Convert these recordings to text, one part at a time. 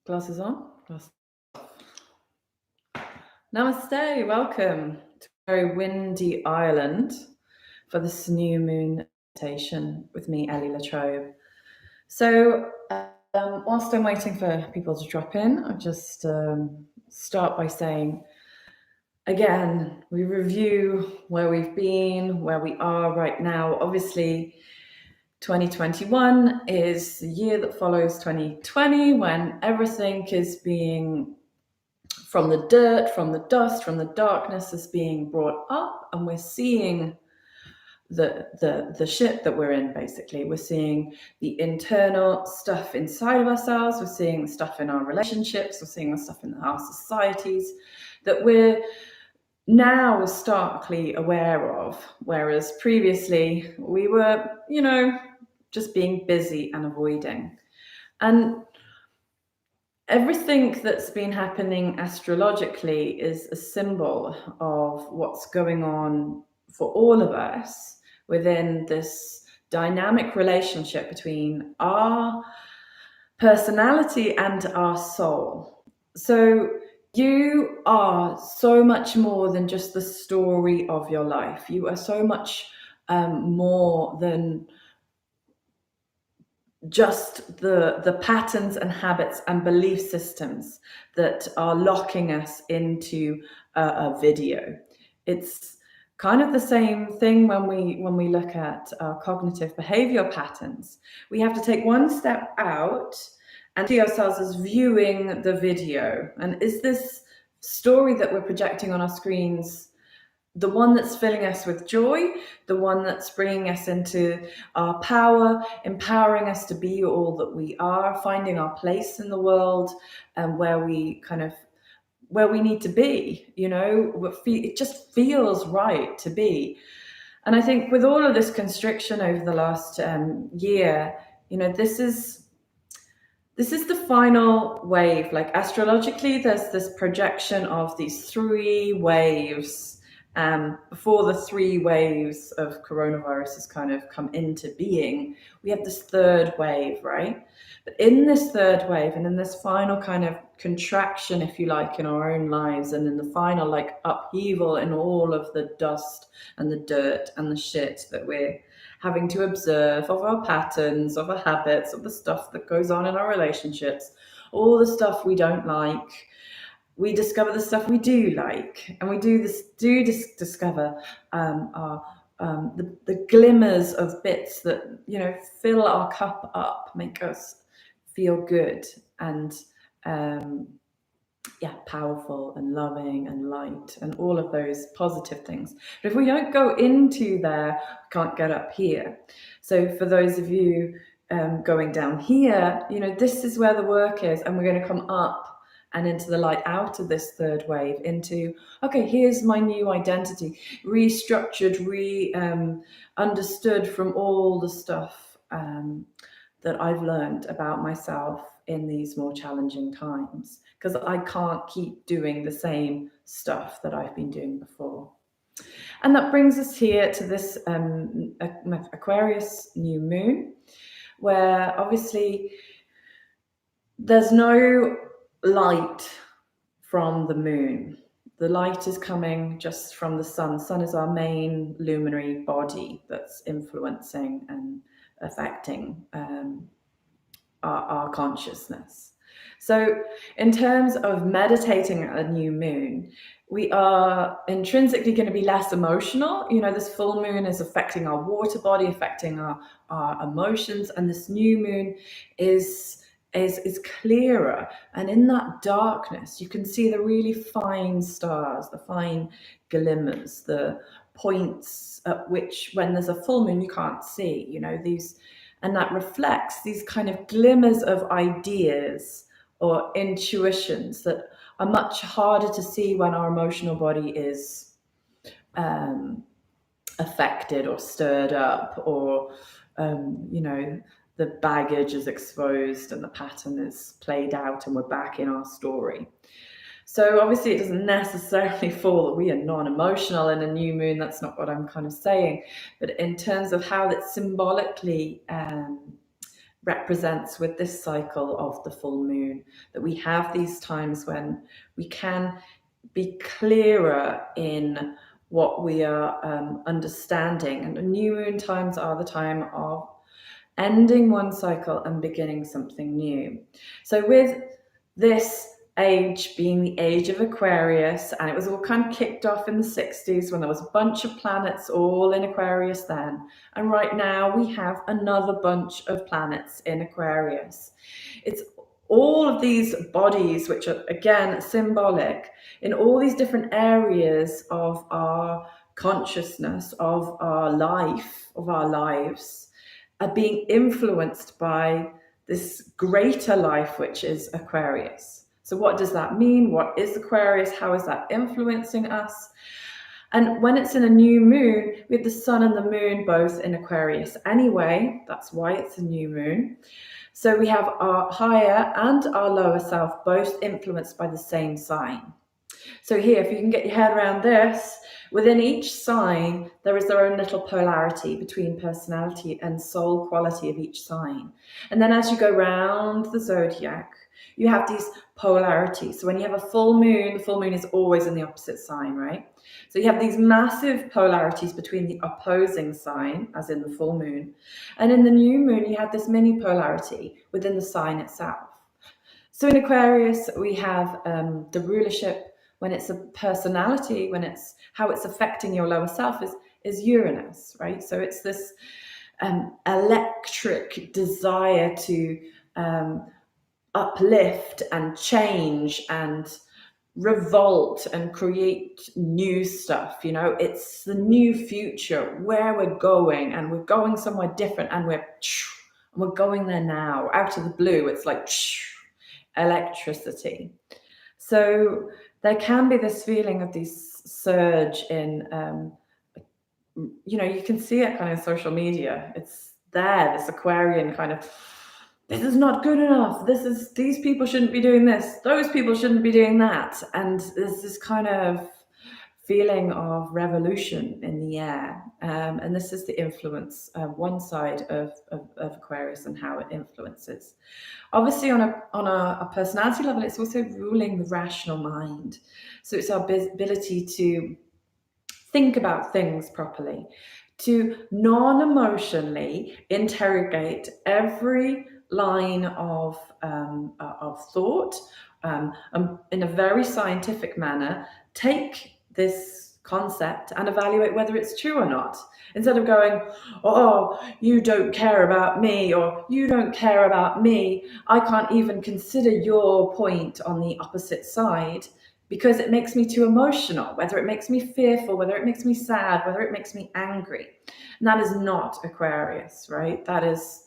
Glasses on? Glasses. Namaste, welcome to a very windy Ireland for this new moon meditation with me, Ellie Latrobe. So, whilst I'm waiting for people to drop in, I'll just start by saying, again, we review where we've been, where we are right now. Obviously, 2021 is the year that follows 2020, when everything is being, from the dirt, from the dust, from the darkness, is being brought up, and we're seeing the shit that we're in. Basically, we're seeing the internal stuff inside of ourselves, we're seeing the stuff in our relationships, we're seeing the stuff in our societies that we're now starkly aware of, whereas previously we were, just being busy and avoiding. And everything that's been happening astrologically is a symbol of what's going on for all of us within this dynamic relationship between our personality and our soul. So you are so much more than just the story of your life. You are so much more than just the patterns and habits and belief systems that are locking us into a video. It's kind of the same thing when we look at our cognitive behavior patterns. We have to take one step out and see ourselves as viewing the video. And is this story that we're projecting on our screens the one that's filling us with joy, the one that's bringing us into our power, empowering us to be all that we are, finding our place in the world, and where we need to be? It just feels right to be. And I think with all of this constriction over the last year, this is the final wave. Like, astrologically, there's this projection of these 3 waves. Before the 3 waves of coronavirus has kind of come into being, we have this 3rd wave, right? But in this 3rd wave, and in this final kind of contraction, if you like, in our own lives, and in the final upheaval in all of the dust and the dirt and the shit that we're having to observe of our patterns, of our habits, of the stuff that goes on in our relationships, all the stuff we don't like, we discover the stuff we do like, and we discover the glimmers of bits that fill our cup up, make us feel good and powerful and loving and light and all of those positive things. But if we don't go into there, we can't get up here. So for those of you going down here, this is where the work is, and we're going to come up and into the light, out of this 3rd wave, into, okay, here's my new identity, restructured, understood from all the stuff that I've learned about myself in these more challenging times, because I can't keep doing the same stuff that I've been doing before. And that brings us here to this Aquarius new moon, where obviously there's no light from the moon. The light is coming just from the sun. Sun is our main luminary body that's influencing and affecting our consciousness. So in terms of meditating at a new moon, we are intrinsically going to be less emotional. This full moon is affecting our water body, affecting our emotions, and this new moon is clearer, and in that darkness you can see the really fine stars, the fine glimmers, the points at which, when there's a full moon, you can't see, these, and that reflects these kind of glimmers of ideas or intuitions that are much harder to see when our emotional body is affected or stirred up, or the baggage is exposed and the pattern is played out and we're back in our story. So obviously it doesn't necessarily fall that we are non-emotional in a new moon. That's not what I'm kind of saying. But in terms of how that symbolically represents with this cycle of the full moon, that we have these times when we can be clearer in what we are understanding. And the new moon times are the time of ending one cycle and beginning something new. So with this age being the age of Aquarius, and it was all kind of kicked off in the 60s when there was a bunch of planets all in Aquarius then, and right now we have another bunch of planets in Aquarius. It's all of these bodies which are, again, symbolic in all these different areas of our consciousness, of our life, of our lives, are being influenced by this greater life, which is Aquarius. So what does that mean? What is Aquarius? How is that influencing us? And when it's in a new moon, we have the sun and the moon both in Aquarius anyway. That's why it's a new moon. So we have our higher and our lower self both influenced by the same sign. So here, if you can get your head around this, within each sign, there is their own little polarity between personality and soul quality of each sign. And then as you go round the zodiac, you have these polarities. So when you have a full moon, the full moon is always in the opposite sign, right? So you have these massive polarities between the opposing sign, as in the full moon. And in the new moon, you have this mini polarity within the sign itself. So in Aquarius, we have the rulership. When it's a personality, when it's how it's affecting your lower self is Uranus, right? So it's this electric desire to uplift and change and revolt and create new stuff. You know, it's the new future, where we're going, and we're going somewhere different, and we're going there now, out of the blue. It's like electricity. So there can be this feeling of this surge in, you can see it kind of social media. It's there, this Aquarian kind of, this is not good enough. These people shouldn't be doing this. Those people shouldn't be doing that. And there's this kind of feeling of revolution in the air. And this is the influence, one side of Aquarius and how it influences. Obviously, on a personality level, it's also ruling the rational mind. So it's our ability to think about things properly, to non-emotionally interrogate every line of thought, in a very scientific manner, take this concept and evaluate whether it's true or not. Instead of going, oh, you don't care about me, or you don't care about me, I can't even consider your point on the opposite side because it makes me too emotional, whether it makes me fearful, whether it makes me sad, whether it makes me angry. And that is not Aquarius, right? That is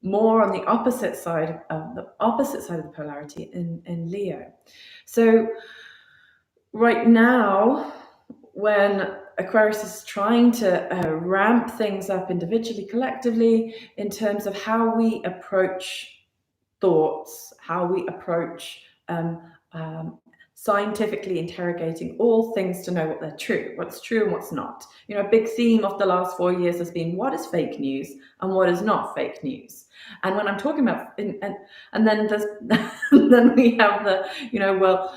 more on the opposite side of the polarity in Leo. So right now, when Aquarius is trying to ramp things up individually, collectively, in terms of how we approach thoughts, how we approach scientifically interrogating all things to know what they're true, what's true and what's not. A big theme of the last 4 years has been what is fake news and what is not fake news. And when I'm talking about, and then there's, then we have the, well,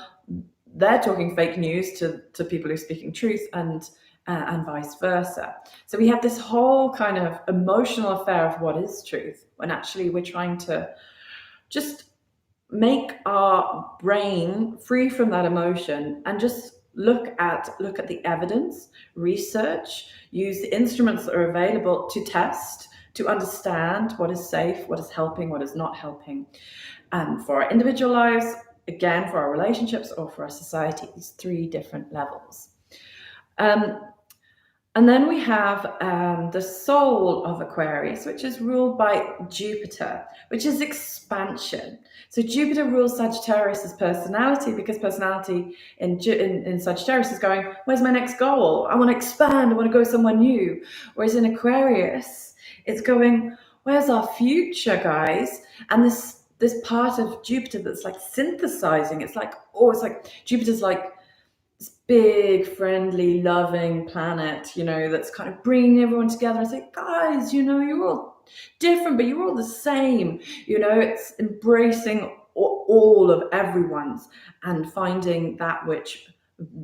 they're talking fake news to people who are speaking truth, and vice versa. So we have this whole kind of emotional affair of what is truth, when actually we're trying to just make our brain free from that emotion and just look at the evidence, research, use the instruments that are available to test, to understand what is safe, what is helping, what is not helping, for our individual lives, again, for our relationships, or for our society. These 3 different levels. And then we have the soul of Aquarius, which is ruled by Jupiter, which is expansion. So Jupiter rules Sagittarius' personality, because personality in Sagittarius is going, where's my next goal? I want to expand. I want to go somewhere new. Whereas in Aquarius, it's going, where's our future, guys? And this part of Jupiter that's like synthesizing. It's like Jupiter's like this big, friendly, loving planet, that's kind of bringing everyone together and say, guys, you're all different, but you're all the same. It's embracing all of everyone's and finding that which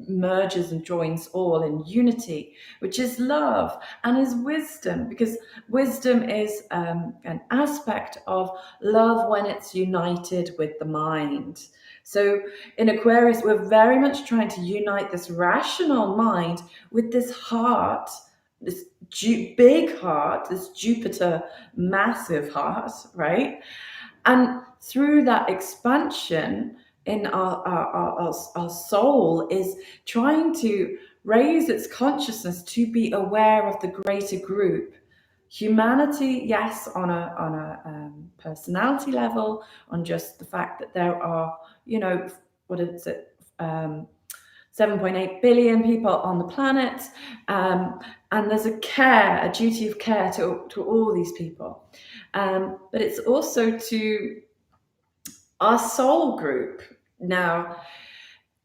merges and joins all in unity, which is love and is wisdom, because wisdom is an aspect of love when it's united with the mind. So in Aquarius, we're very much trying to unite this rational mind with this heart, this big heart, this Jupiter massive heart, right? And through that expansion in our soul is trying to raise its consciousness to be aware of the greater group. Humanity, yes, on a personality level, on just the fact that there are, what is it, 7.8 billion people on the planet, and there's a duty of care to all these people. But it's also to our soul group. Now,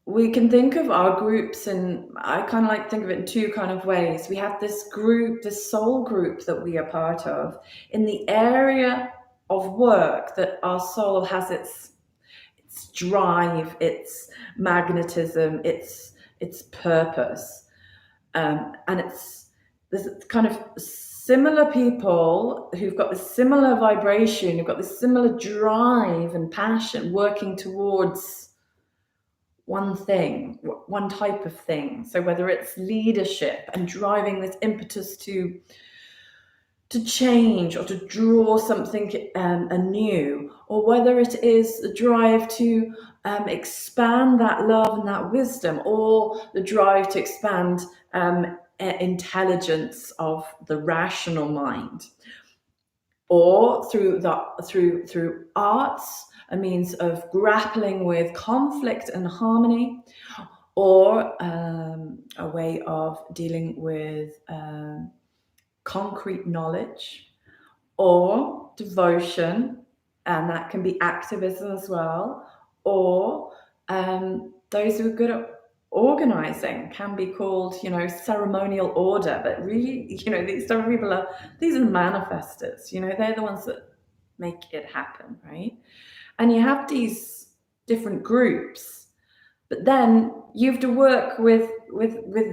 we can think of our groups, and I kind of like to think of it in two kind of ways. We have this group, this soul group that we are part of in the area of work that our soul has its drive, its magnetism, its purpose, and there's kind of similar people who've got this similar vibration, who've got this similar drive and passion, working towards one thing, one type of thing. So whether it's leadership and driving this impetus to change or to draw something anew, or whether it is the drive to expand that love and that wisdom, or the drive to expand intelligence of the rational mind, or through arts, a means of grappling with conflict and harmony, or a way of dealing with concrete knowledge, or devotion, and that can be activism as well, or those who are good at organizing can be called, ceremonial order. But really, these people are manifestors. They're the ones that make it happen, right? And you have these different groups, but then you have to work with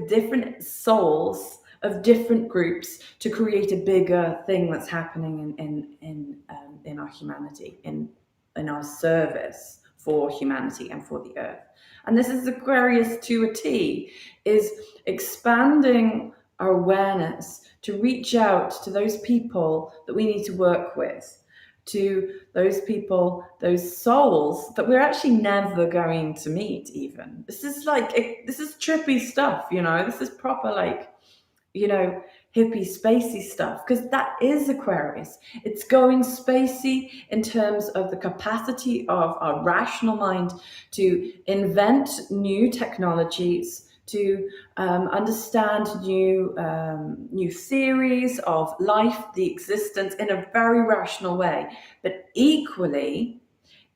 different souls of different groups to create a bigger thing that's happening in our humanity, in our service for humanity and for the earth. And this is Aquarius to a T, is expanding our awareness to reach out to those people that we need to work with, to those people, those souls that we're actually never going to meet even. This is trippy stuff, this is proper hippie spacey stuff, because that is Aquarius. It's going spacey in terms of the capacity of our rational mind to invent new technologies, to understand new theories of life, the existence, in a very rational way, but equally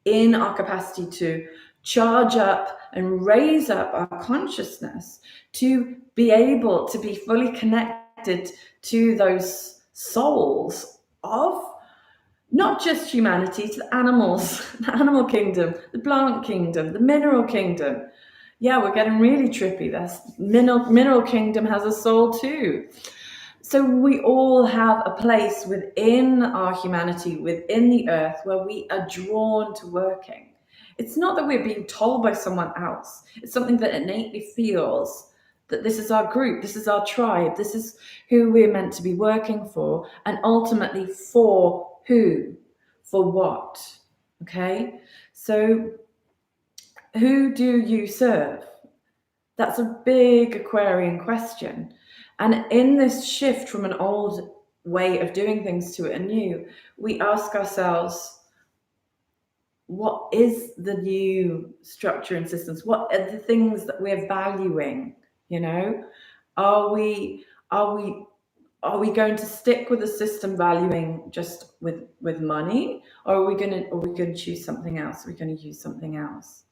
in our capacity to charge up and raise up our consciousness to be able to be fully connected to those souls of not just humanity, to the animals, the animal kingdom, the plant kingdom, the mineral kingdom. Yeah, we're getting really trippy. That's mineral kingdom has a soul too. So we all have a place within our humanity, within the earth, where we are drawn to working. It's not that we're being told by someone else. It's something that innately feels that this is our group, this is our tribe, this is who we're meant to be working for, and ultimately for who, for what, okay? So who do you serve? That's a big Aquarian question. And in this shift from an old way of doing things to a new, we ask ourselves, what is the new structure and systems? What are the things that we're valuing? Are we going to stick with the system valuing just with money, or are we going to choose something else? Are we going to use something else?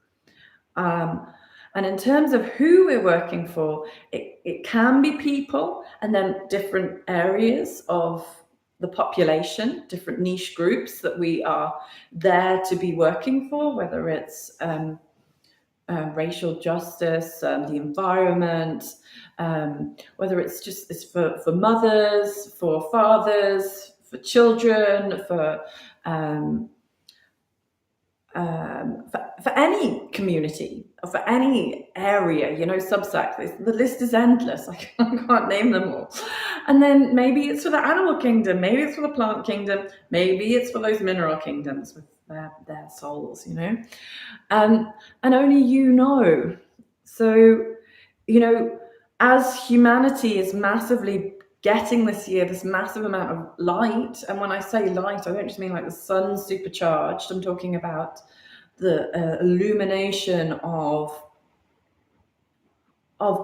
And in terms of who we're working for, it can be people, and then different areas of the population, different niche groups that we are there to be working for, whether it's racial justice, the environment, whether it's for mothers, for fathers, for children, for any community, or for any area, subsect. The list is endless. I can't name them all. And then maybe it's for the animal kingdom, maybe it's for the plant kingdom, maybe it's for those mineral kingdoms with their souls, and only you know. So, as humanity is massively getting this year this massive amount of light, and when I say light, I don't just mean like the sun supercharged. I'm talking about the illumination of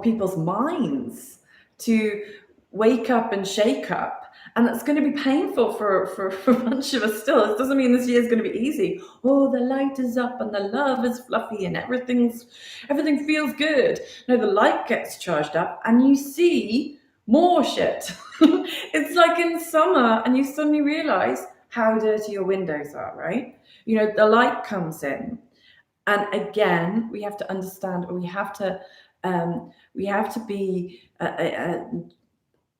people's minds to wake up and shake up. And that's going to be painful for a bunch of us still. It doesn't mean this year is going to be easy. Oh, the light is up and the love is fluffy and everything feels good. No, the light gets charged up and you see more shit. It's like in summer and you suddenly realize how dirty your windows are, right? The light comes in. And again, we have to understand, or we have to be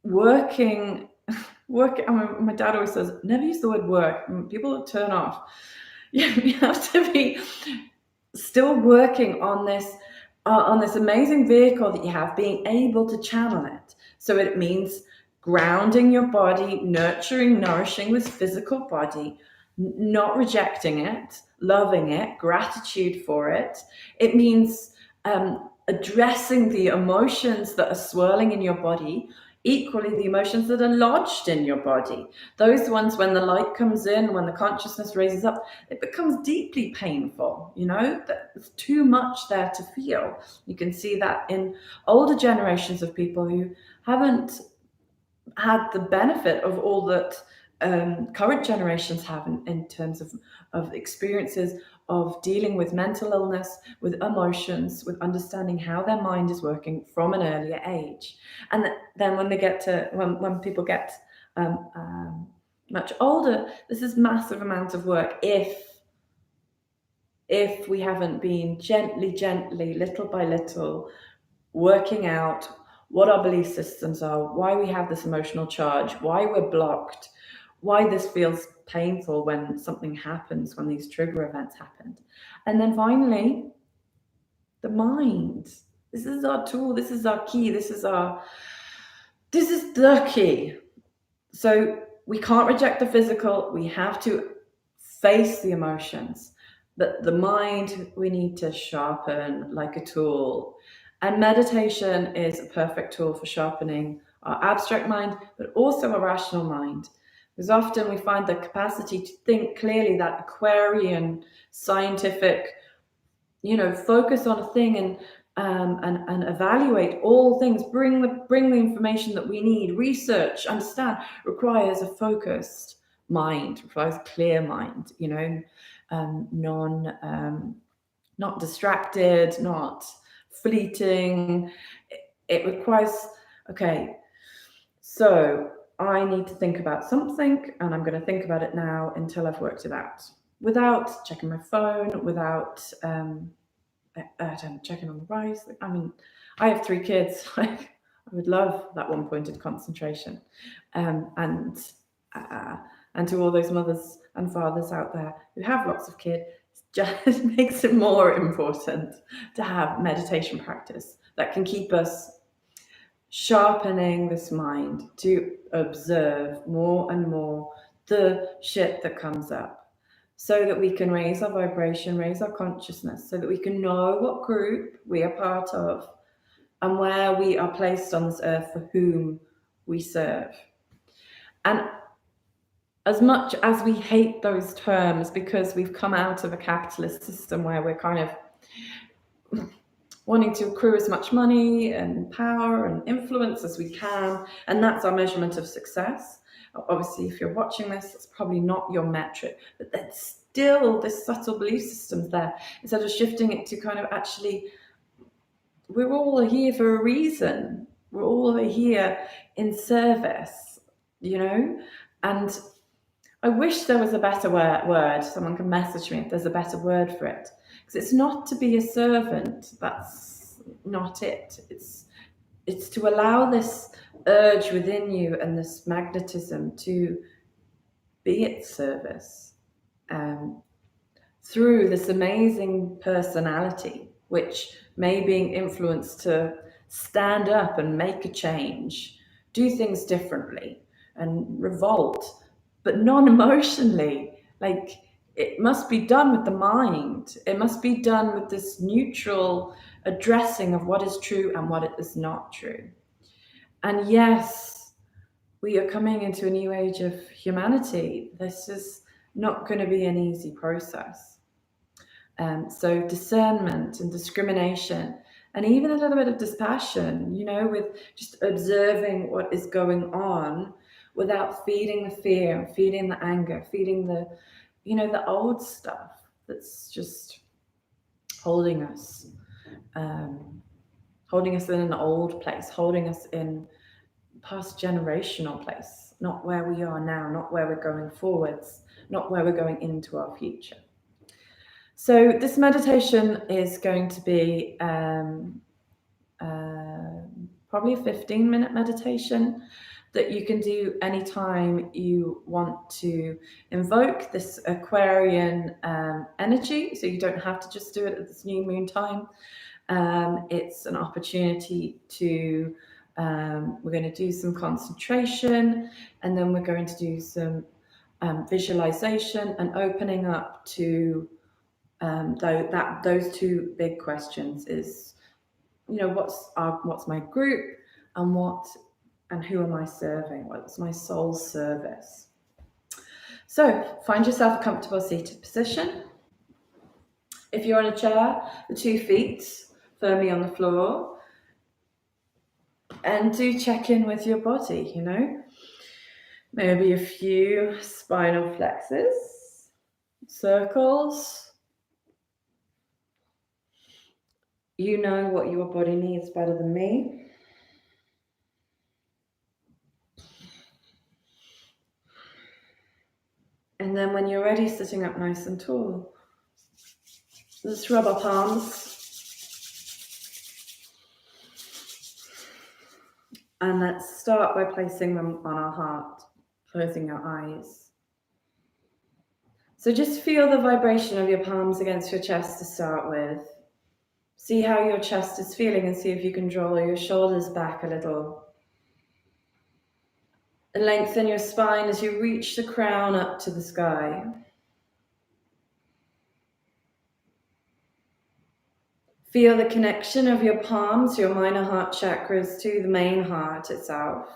working. I mean, my dad always says, never use the word work. People turn off. Yeah, we have to be still working on this amazing vehicle that you have, being able to channel it. So it means grounding your body, nurturing, nourishing this physical body, not rejecting it, loving it, gratitude for it. It means addressing the emotions that are swirling in your body, equally the emotions that are lodged in your body. Those ones, when the light comes in, when the consciousness raises up, it becomes deeply painful, there's too much there to feel. You can see that in older generations of people who haven't had the benefit of all that current generations have in terms of experiences of dealing with mental illness, with emotions, with understanding how their mind is working from an earlier age. And then when people get much older, this is massive amount of work if we haven't been gently, little by little, working out what our belief systems are, why we have this emotional charge, why we're blocked, why this feels painful when something happens, when these trigger events happen. And then finally, the mind. This is our tool, this is our key, this is the key. So we can't reject the physical, we have to face the emotions. But the mind, we need to sharpen like a tool. And meditation is a perfect tool for sharpening our abstract mind, but also our rational mind. Because often we find the capacity to think clearly, that Aquarian scientific, focus on a thing and evaluate all things, bring the information that we need, research, understand, requires a focused mind, requires a clear mind, not distracted, not fleeting. It requires, okay, so I need to think about something and I'm going to think about it now until I've worked it out, without checking my phone, without checking on the rise. I mean, I have 3 kids. I would love that one-pointed concentration. And to all those mothers and fathers out there who have lots of kids, just makes it more important to have meditation practice that can keep us sharpening this mind to observe more and more the shit that comes up, so that we can raise our vibration, raise our consciousness, so that we can know what group we are part of and where we are placed on this earth for whom we serve. And as much as we hate those terms because we've come out of a capitalist system where we're kind of wanting to accrue as much money and power and influence as we can, and that's our measurement of success. Obviously, if you're watching this, it's probably not your metric, but there's still this subtle belief system there. Instead of shifting it to kind of actually, we're all here for a reason. We're all here in service, And I wish there was a better word. Someone can message me if there's a better word for it. Because it's not to be a servant. That's not it. It's to allow this urge within you and this magnetism to be at service through this amazing personality, which may be influenced to stand up and make a change, do things differently, and revolt, but non-emotionally. Like, it must be done with the mind. It must be done with this neutral addressing of what is true and what is not true. And yes, we are coming into a new age of humanity. This is not going to be an easy process. So discernment and discrimination, and even a little bit of dispassion, with just observing what is going on without feeding the fear, feeding the anger, feeding the old stuff that's just holding us in an old place, holding us in past generational place, not where we are now, not where we're going forwards, not where we're going into our future. So this meditation is going to be probably a 15-minute meditation that you can do anytime you want to invoke this Aquarian energy. So you don't have to just do it at this new moon time. It's an opportunity to, we're going to do some concentration, and then we're going to do some visualization and opening up to those two big questions is, what's my group, and who am I serving? What's my soul's service? So find yourself a comfortable seated position. If you're on a chair, the 2 feet firmly on the floor, and do check in with your body, maybe a few spinal flexes, circles. You know what your body needs better than me. And then when you're ready, sitting up nice and tall, let's rub our palms. And let's start by placing them on our heart, closing our eyes. So just feel the vibration of your palms against your chest to start with. See how your chest is feeling and see if you can draw your shoulders back a little. And lengthen your spine as you reach the crown up to the sky. Feel the connection of your palms, your minor heart chakras, to the main heart itself.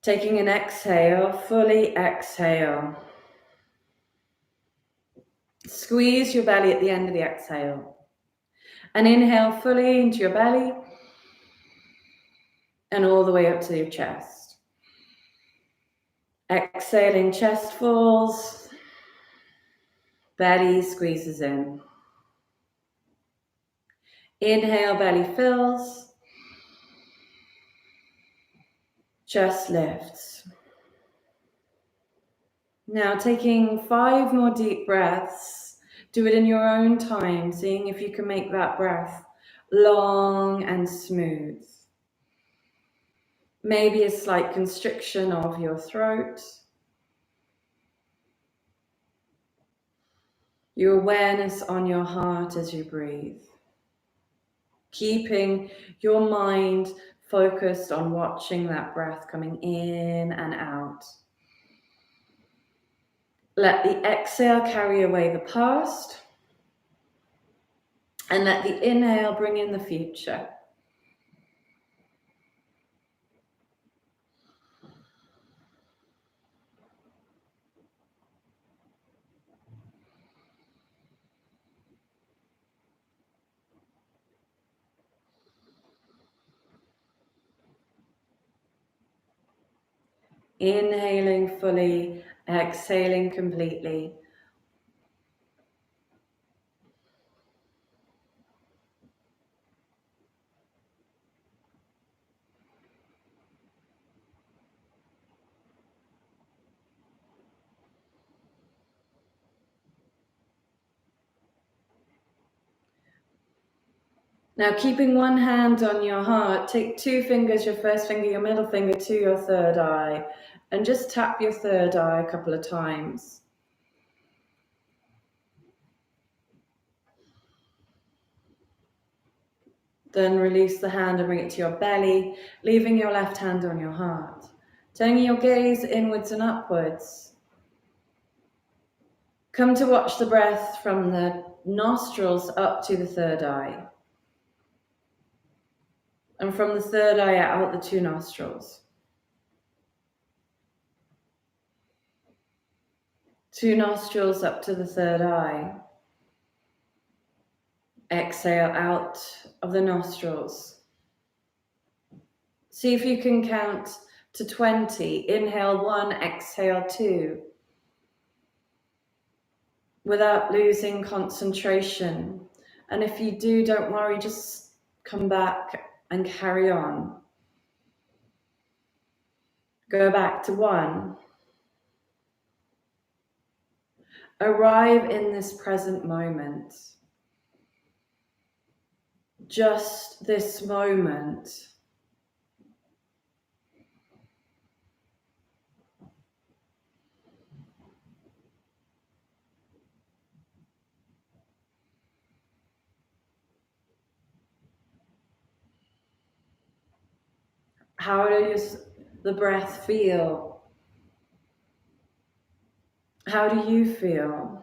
Taking an exhale, fully exhale. Squeeze your belly at the end of the exhale. And inhale fully into your belly and all the way up to your chest. Exhaling, chest falls, belly squeezes in. Inhale, belly fills, chest lifts. Now taking 5 more deep breaths. Do it in your own time, seeing if you can make that breath long and smooth. Maybe a slight constriction of your throat. Your awareness on your heart as you breathe. Keeping your mind focused on watching that breath coming in and out. Let the exhale carry away the past, and let the inhale bring in the future. Inhaling fully, exhaling completely. Now, keeping one hand on your heart, take 2 fingers, your first finger, your middle finger, to your third eye, and just tap your third eye a couple of times. Then release the hand and bring it to your belly, leaving your left hand on your heart. Turning your gaze inwards and upwards. Come to watch the breath from the nostrils up to the third eye. And from the third eye out the 2 nostrils. 2 nostrils up to the third eye. Exhale out of the nostrils. See if you can count to 20. Inhale 1, exhale 2. Without losing concentration. And if you do, don't worry, just come back and carry on. Go back to 1. Arrive in this present moment. Just this moment. How does the breath feel? How do you feel?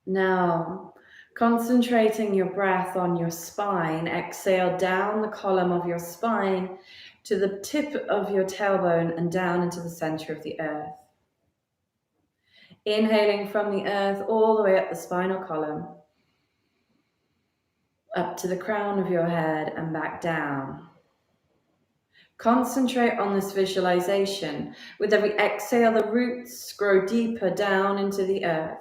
Now, concentrating your breath on your spine, exhale down the column of your spine to the tip of your tailbone and down into the center of the earth. Inhaling from the earth all the way up the spinal column, up to the crown of your head and back down. Concentrate on this visualization. With every exhale, the roots grow deeper down into the earth.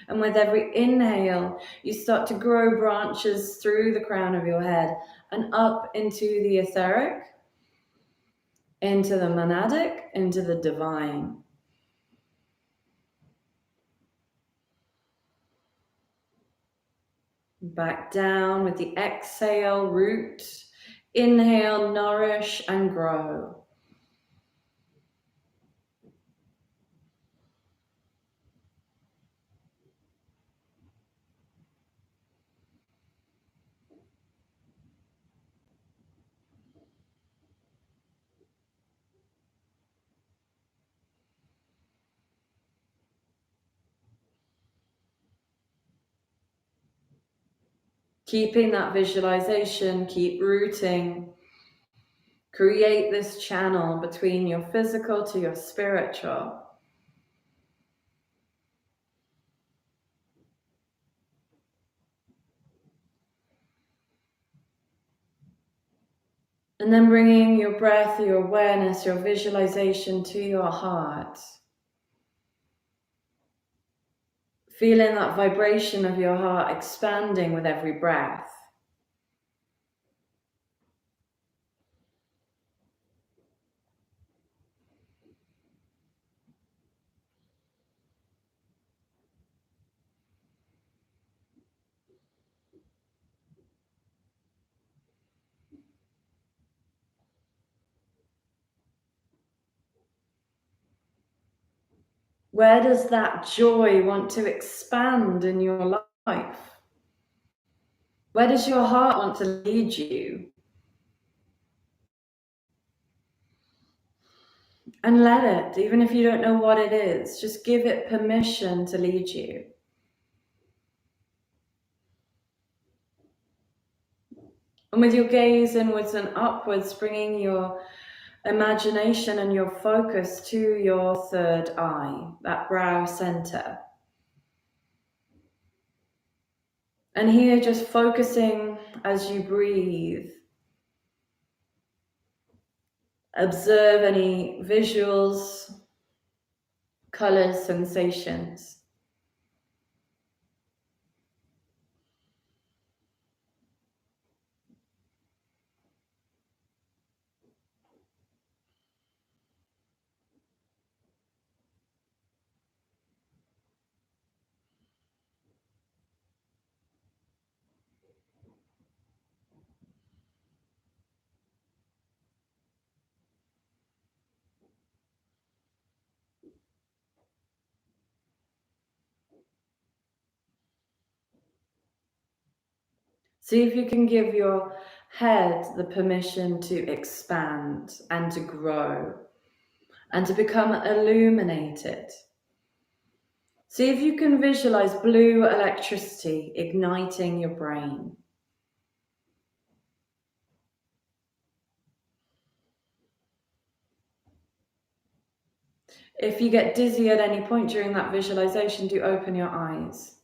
And with every inhale, you start to grow branches through the crown of your head and up into the etheric, into the monadic, into the divine. Back down with the exhale, root. Inhale, nourish and grow. Keeping that visualization, keep rooting. Create this channel between your physical to your spiritual. And then bringing your breath, your awareness, your visualization to your heart. Feeling that vibration of your heart expanding with every breath. Where does that joy want to expand in your life? Where does your heart want to lead you? And let it, even if you don't know what it is, just give it permission to lead you. And with your gaze inwards and upwards, bringing your imagination and your focus to your third eye, that brow center. And here, just focusing as you breathe. Observe any visuals, colors, sensations. See if you can give your head the permission to expand and to grow and to become illuminated. See if you can visualize blue electricity igniting your brain. If you get dizzy at any point during that visualization, do open your eyes.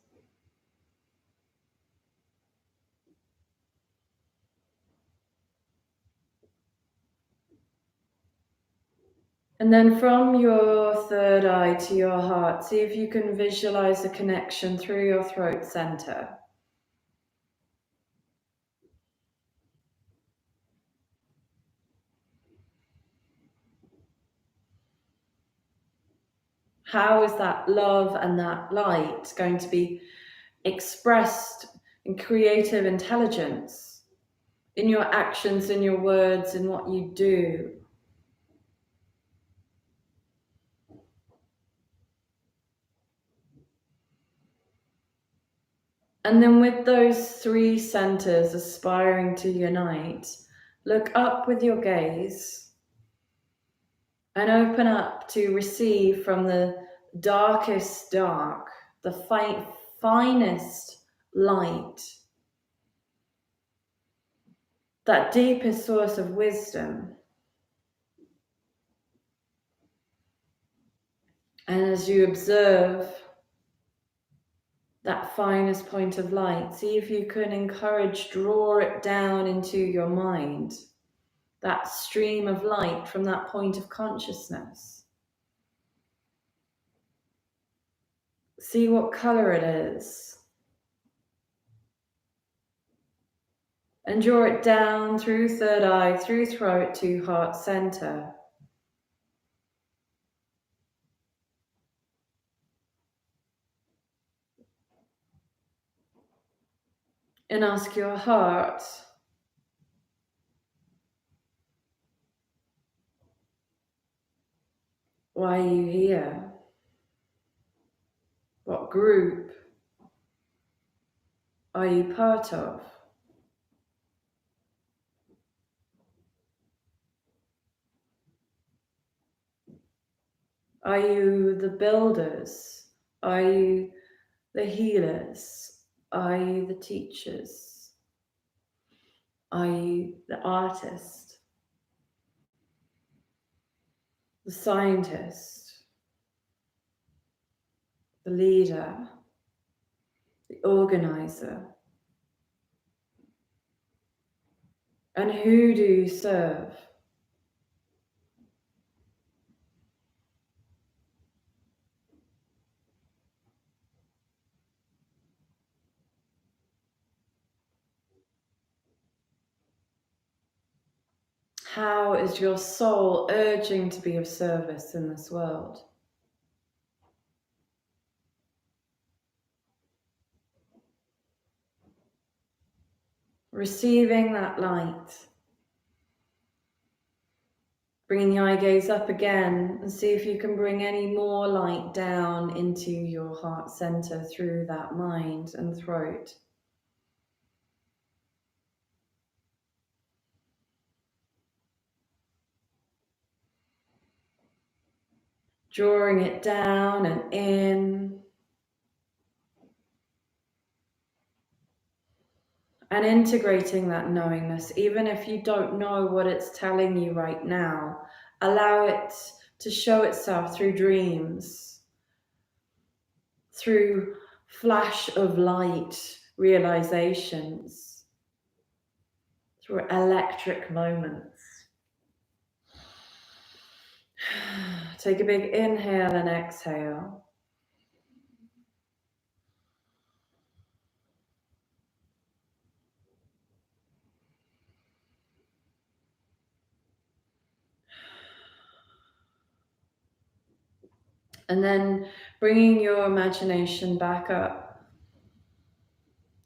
And then from your third eye to your heart, see if you can visualize a connection through your throat center. How is that love and that light going to be expressed in creative intelligence, in your actions, in your words, in what you do? And then with those three centers aspiring to unite, look up with your gaze and open up to receive from the darkest dark, the finest light, that deepest source of wisdom. And as you observe that finest point of light, see if you can draw it down into your mind, that stream of light from that point of consciousness. See what color it is. And draw it down through third eye, through throat to heart center. And ask your heart, why are you here? What group are you part of? Are you the builders? Are you the healers? Are you the teachers? Are you the artist? The scientist? The leader? The organizer? And who do you serve? How is your soul urging to be of service in this world? Receiving that light. Bringing the eye gaze up again and see if you can bring any more light down into your heart center through that mind and throat. Drawing it down and in. And integrating that knowingness, even if you don't know what it's telling you right now, allow it to show itself through dreams, through flash of light realizations, through electric moments. Take a big inhale and exhale. And then bringing your imagination back up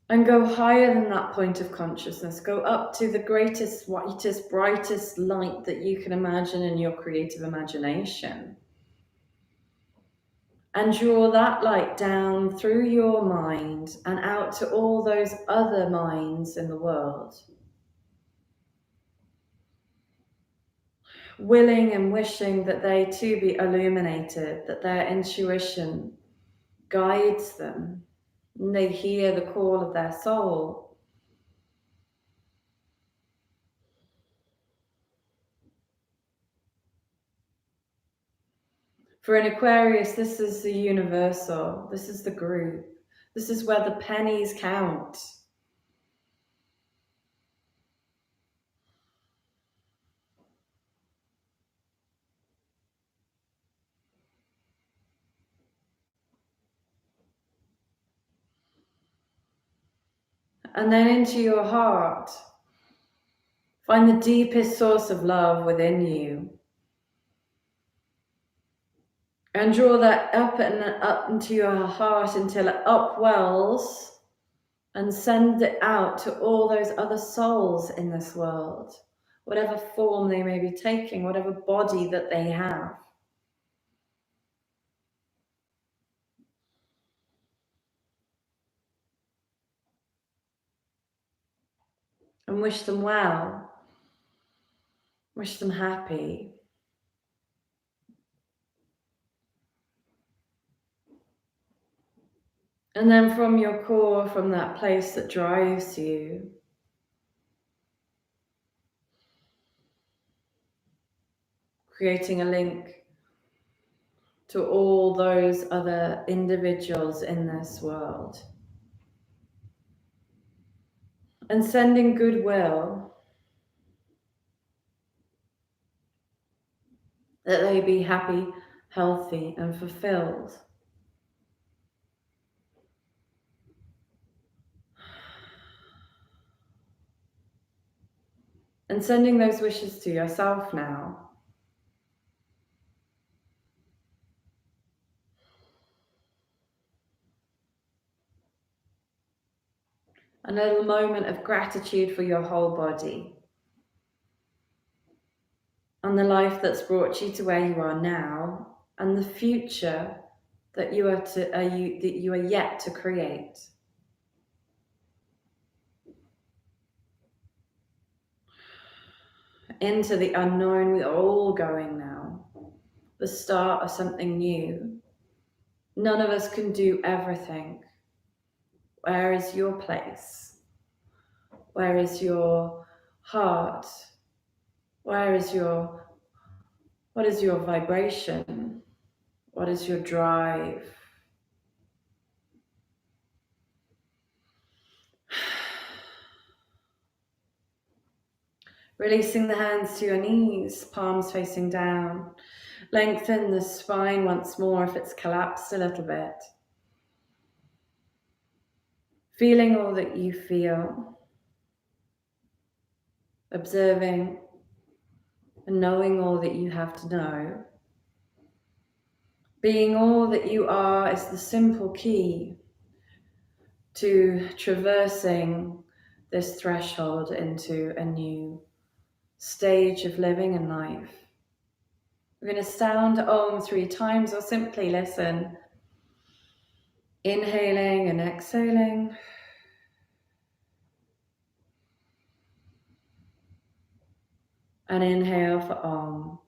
and go higher than that point of consciousness. Go up to the greatest, whitest, brightest light that you can imagine in your creative imagination. And draw that light down through your mind and out to all those other minds in the world. Willing and wishing that they too be illuminated, that their intuition guides them, and they hear the call of their soul. For an Aquarius, this is the universal, this is the group, this is where the pennies count. And then into your heart, find the deepest source of love within you. And draw that up and up into your heart until it upwells, and send it out to all those other souls in this world, whatever form they may be taking, whatever body that they have. And wish them well, wish them happy. And then from your core, from that place that drives you, creating a link to all those other individuals in this world. And sending goodwill, that they be happy, healthy, and fulfilled. And sending those wishes to yourself now. A little moment of gratitude for your whole body and the life that's brought you to where you are now, and the future that you are yet to create. Into the unknown, we're all going now. The start of something new. None of us can do everything. Where is your place? Where is your heart? What is your vibration? What is your drive? Releasing the hands to your knees, palms facing down. Lengthen the spine once more if it's collapsed a little bit. Feeling all that you feel. Observing and knowing all that you have to know. Being all that you are is the simple key to traversing this threshold into a new stage of living and life. We're going to sound Om 3 times or simply listen. Inhaling and exhaling. And inhale for Om.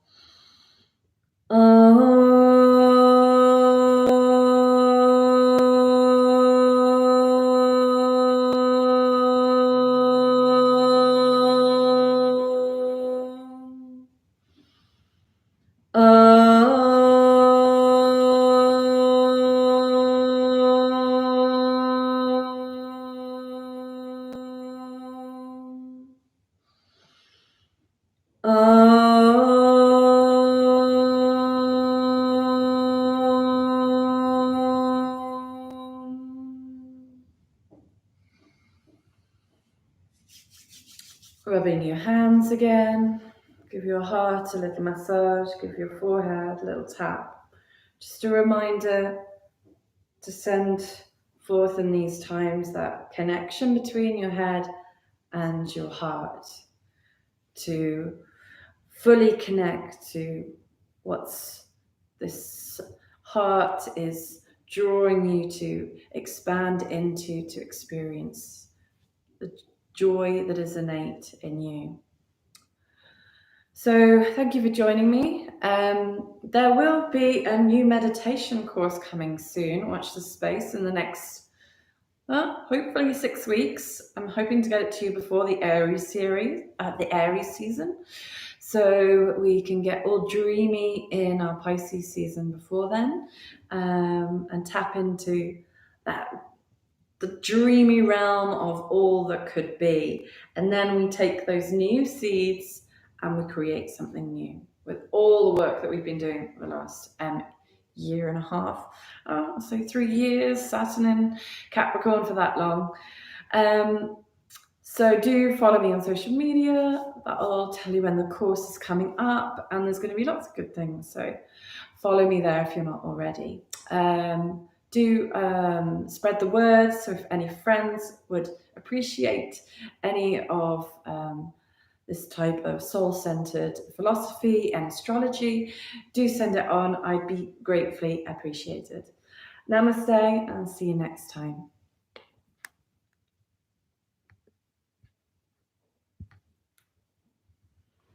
Rubbing your hands again. Give your heart a little massage. Give your forehead a little tap. Just a reminder to send forth in these times that connection between your head and your heart, to fully connect to what's this heart is drawing you to expand into, to experience the joy that is innate in you. So thank you for joining me. There will be a new meditation course coming soon. Watch the space in the next, hopefully 6 weeks. I'm hoping to get it to you before the Aries season, so we can get all dreamy in our Pisces season before then, and tap into the dreamy realm of all that could be. And then we take those new seeds and we create something new with all the work that we've been doing for the last year and a half. So 3 years, Saturn in Capricorn for that long. So do follow me on social media. That'll tell you when the course is coming up, and there's going to be lots of good things. So follow me there if you're not already. Do spread the word. So if any friends would appreciate any of this type of soul-centered philosophy and astrology, do send it on. I'd be gratefully appreciated. Namaste, and see you next time.